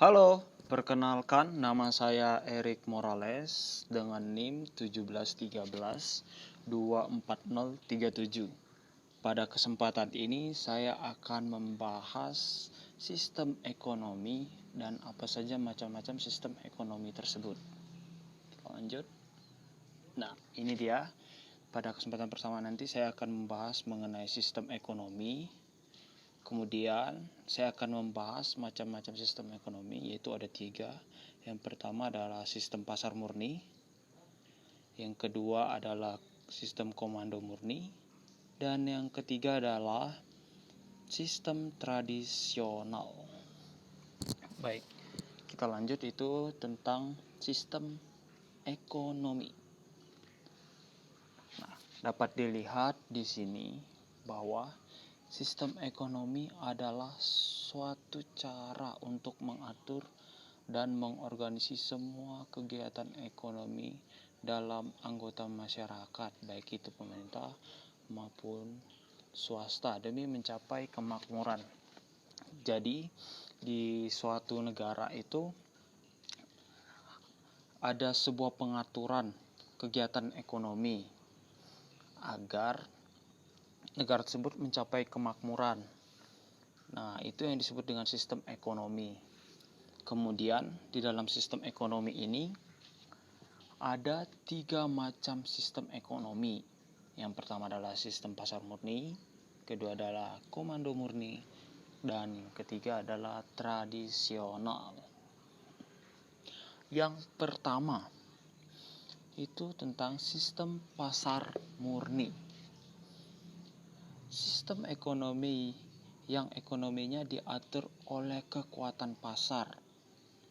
Halo, perkenalkan nama saya Erik Morales dengan NIM 171324037. Pada kesempatan ini saya akan membahas sistem ekonomi dan apa saja macam-macam sistem ekonomi tersebut. Lanjut. Nah, ini dia. Pada kesempatan pertama nanti saya akan membahas mengenai sistem ekonomi. Kemudian saya akan membahas macam-macam sistem ekonomi, yaitu ada 3. Yang pertama adalah sistem pasar murni, yang kedua adalah sistem komando murni, dan yang ketiga adalah sistem tradisional. Baik, kita lanjut, itu tentang sistem ekonomi. Nah, dapat dilihat di sini bahwa sistem ekonomi adalah suatu cara untuk mengatur dan mengorganisasi semua kegiatan ekonomi dalam anggota masyarakat, baik itu pemerintah maupun swasta, demi mencapai kemakmuran. Jadi, di suatu negara itu ada sebuah pengaturan kegiatan ekonomi agar negara tersebut mencapai kemakmuran. Nah, itu yang disebut dengan sistem ekonomi. Kemudian di dalam sistem ekonomi ini ada 3 macam sistem ekonomi. Yang pertama adalah sistem pasar murni, kedua adalah komando murni, dan ketiga adalah tradisional. Yang pertama itu tentang sistem pasar murni. Sistem ekonomi yang ekonominya diatur oleh kekuatan pasar,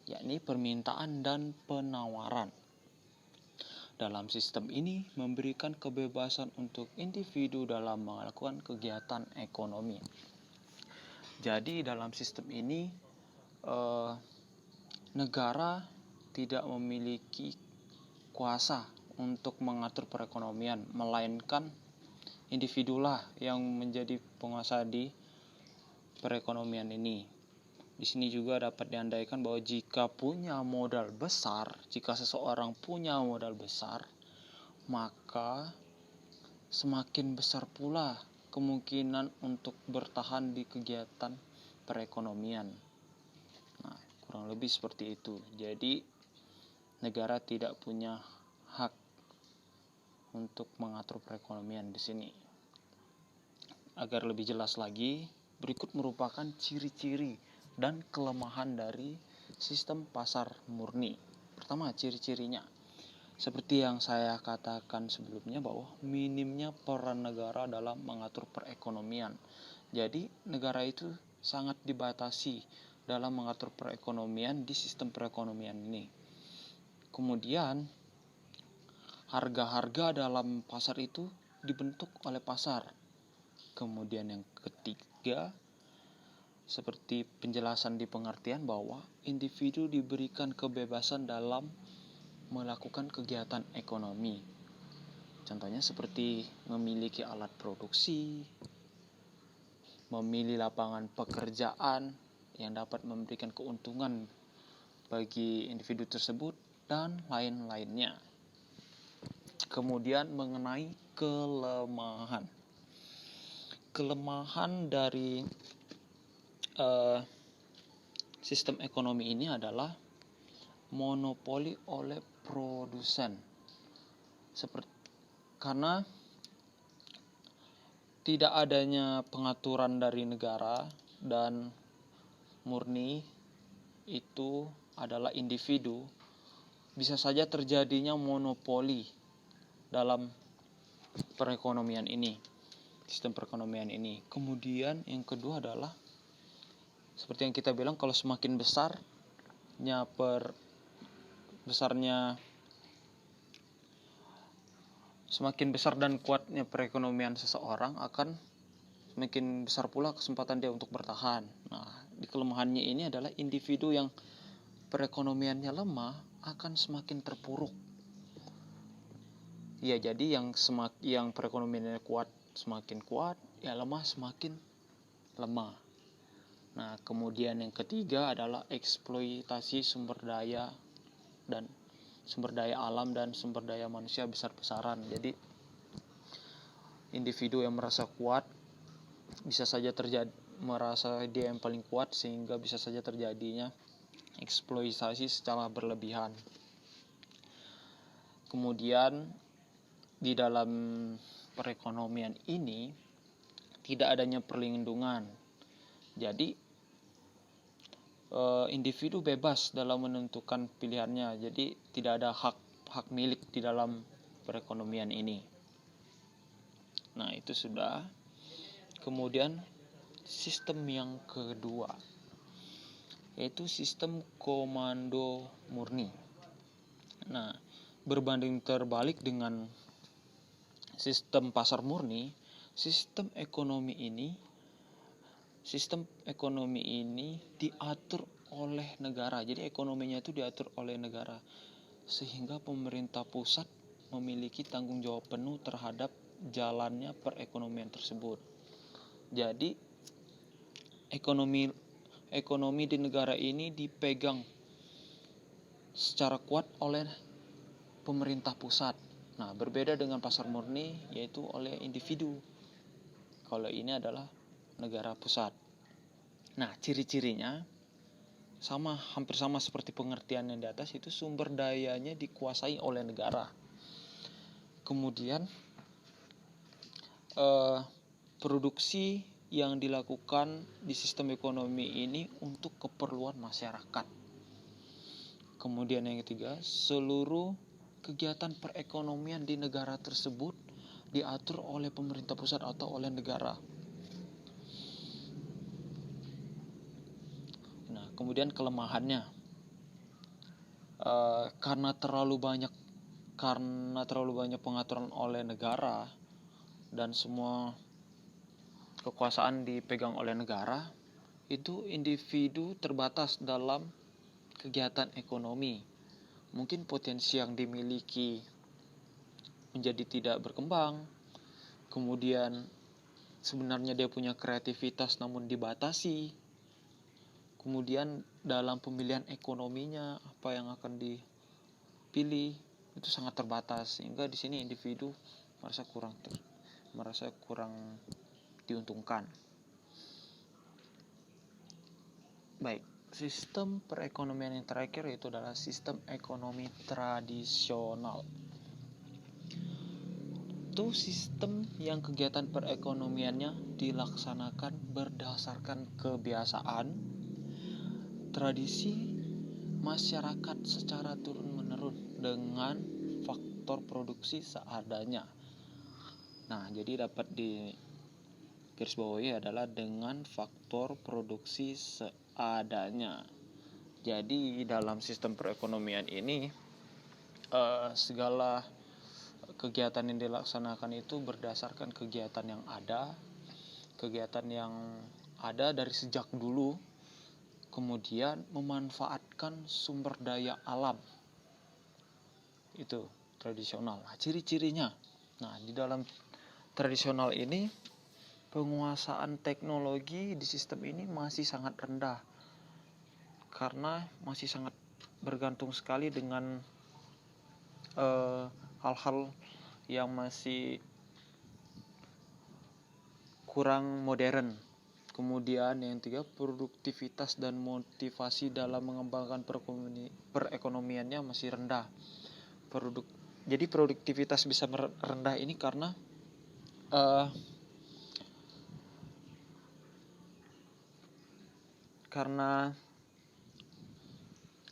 yakni permintaan dan penawaran. Dalam sistem ini memberikan kebebasan untuk individu dalam melakukan kegiatan ekonomi. Jadi dalam sistem ini negara tidak memiliki kuasa untuk mengatur perekonomian, melainkan individulah yang menjadi penguasa di perekonomian ini. Di sini juga dapat diandaikan bahwa jika seseorang punya modal besar, maka semakin besar pula kemungkinan untuk bertahan di kegiatan perekonomian. Nah, kurang lebih seperti itu. Jadi, negara tidak punya hak untuk mengatur perekonomian di sini. Agar lebih jelas lagi, berikut merupakan ciri-ciri dan kelemahan dari sistem pasar murni. Pertama, ciri-cirinya seperti yang saya katakan sebelumnya, bahwa minimnya peran negara dalam mengatur perekonomian. Jadi negara itu sangat dibatasi dalam mengatur perekonomian di sistem perekonomian ini. Kemudian harga-harga dalam pasar itu dibentuk oleh pasar. Kemudian yang ketiga, seperti penjelasan di pengertian bahwa individu diberikan kebebasan dalam melakukan kegiatan ekonomi. Contohnya seperti memiliki alat produksi, memilih lapangan pekerjaan yang dapat memberikan keuntungan bagi individu tersebut, dan lain-lainnya. Kemudian mengenai kelemahan dari sistem ekonomi ini adalah monopoli oleh produsen. Karena tidak adanya pengaturan dari negara dan murni itu adalah individu, bisa saja terjadinya monopoli dalam perekonomian ini, sistem perekonomian ini. Kemudian yang kedua adalah seperti yang kita bilang, kalau semakin semakin besar dan kuatnya perekonomian seseorang, akan semakin besar pula kesempatan dia untuk bertahan. Nah, di kelemahannya ini adalah individu yang perekonomiannya lemah akan semakin terpuruk. Ya, jadi yang perekonomiannya kuat semakin kuat, ya lemah semakin lemah. Nah, kemudian yang ketiga adalah eksploitasi sumber daya alam dan sumber daya manusia besar-besaran. Jadi individu yang merasa kuat bisa saja terjadi, merasa dia yang paling kuat, sehingga bisa saja terjadinya eksploitasi secara berlebihan. Kemudian di dalam perekonomian ini tidak adanya perlindungan. Jadi individu bebas dalam menentukan pilihannya. Jadi tidak ada hak milik di dalam perekonomian ini. Nah, itu sudah. Kemudian sistem yang kedua yaitu sistem komando murni. Nah, berbanding terbalik dengan sistem pasar murni, sistem ekonomi ini diatur oleh negara. Jadi ekonominya itu diatur oleh negara, sehingga pemerintah pusat memiliki tanggung jawab penuh terhadap jalannya perekonomian tersebut. Jadi ekonomi di negara ini dipegang secara kuat oleh pemerintah pusat. Nah, berbeda dengan pasar murni, yaitu oleh individu. Kalau ini adalah negara pusat. Nah, ciri-cirinya hampir sama seperti pengertian yang di atas, itu sumber dayanya dikuasai oleh negara. Kemudian produksi yang dilakukan di sistem ekonomi ini untuk keperluan masyarakat. Kemudian yang ketiga, seluruh kegiatan perekonomian di negara tersebut diatur oleh pemerintah pusat atau oleh negara. Nah, kemudian kelemahannya, karena terlalu banyak pengaturan oleh negara dan semua kekuasaan dipegang oleh negara, itu individu terbatas dalam kegiatan ekonomi. Mungkin potensi yang dimiliki menjadi tidak berkembang. Kemudian sebenarnya dia punya kreativitas namun dibatasi. Kemudian dalam pemilihan ekonominya, apa yang akan dipilih itu sangat terbatas, sehingga di sini individu merasa kurang diuntungkan. Baik, sistem perekonomian yang terakhir yaitu adalah sistem ekonomi tradisional. Itu sistem yang kegiatan perekonomiannya dilaksanakan berdasarkan kebiasaan, tradisi masyarakat secara turun-menurun dengan faktor produksi seadanya. Nah, jadi dapat digarisbawahi adalah dengan faktor produksi seadanya. Jadi dalam sistem perekonomian ini segala kegiatan yang dilaksanakan itu berdasarkan kegiatan yang ada dari sejak dulu, kemudian memanfaatkan sumber daya alam. Itu tradisional. Nah, ciri-cirinya. Nah, di dalam tradisional ini penguasaan teknologi di sistem ini masih sangat rendah, karena masih sangat bergantung sekali dengan hal-hal yang masih kurang modern. Kemudian yang ketiga, produktivitas dan motivasi dalam mengembangkan perekonomiannya masih rendah. Jadi produktivitas bisa rendah ini karena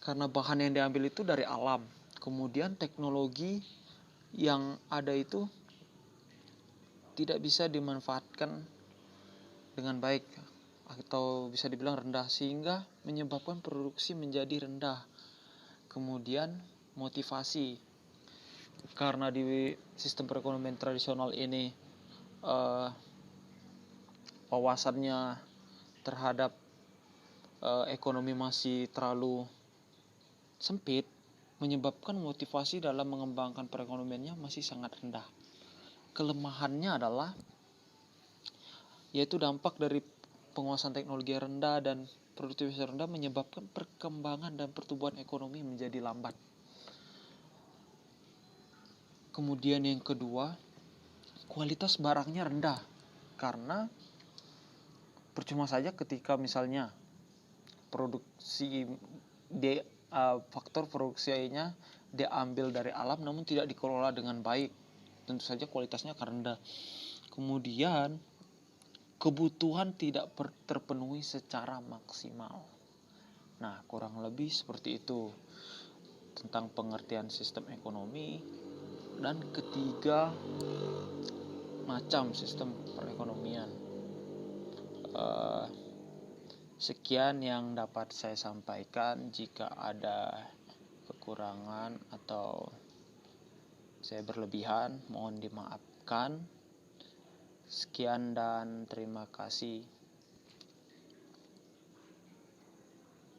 bahan yang diambil itu dari alam. Kemudian teknologi yang ada itu tidak bisa dimanfaatkan dengan baik, atau bisa dibilang rendah, sehingga menyebabkan produksi menjadi rendah. Kemudian motivasi, karena di sistem perekonomian tradisional ini wawasannya terhadap ekonomi masih terlalu sempit, menyebabkan motivasi dalam mengembangkan perekonomiannya masih sangat rendah. Kelemahannya adalah yaitu dampak dari penguasaan teknologi yang rendah dan produktivitas rendah menyebabkan perkembangan dan pertumbuhan ekonomi menjadi lambat. Kemudian yang kedua, kualitas barangnya rendah, karena percuma saja ketika misalnya faktor produksinya diambil dari alam namun tidak dikelola dengan baik, tentu saja kualitasnya akan rendah. Kemudian kebutuhan tidak terpenuhi secara maksimal. Nah, kurang lebih seperti itu tentang pengertian sistem ekonomi. Dan ketiga, macam sistem perekonomian. Sekian yang dapat saya sampaikan. Jika ada kekurangan atau saya berlebihan, mohon dimaafkan. Sekian dan terima kasih.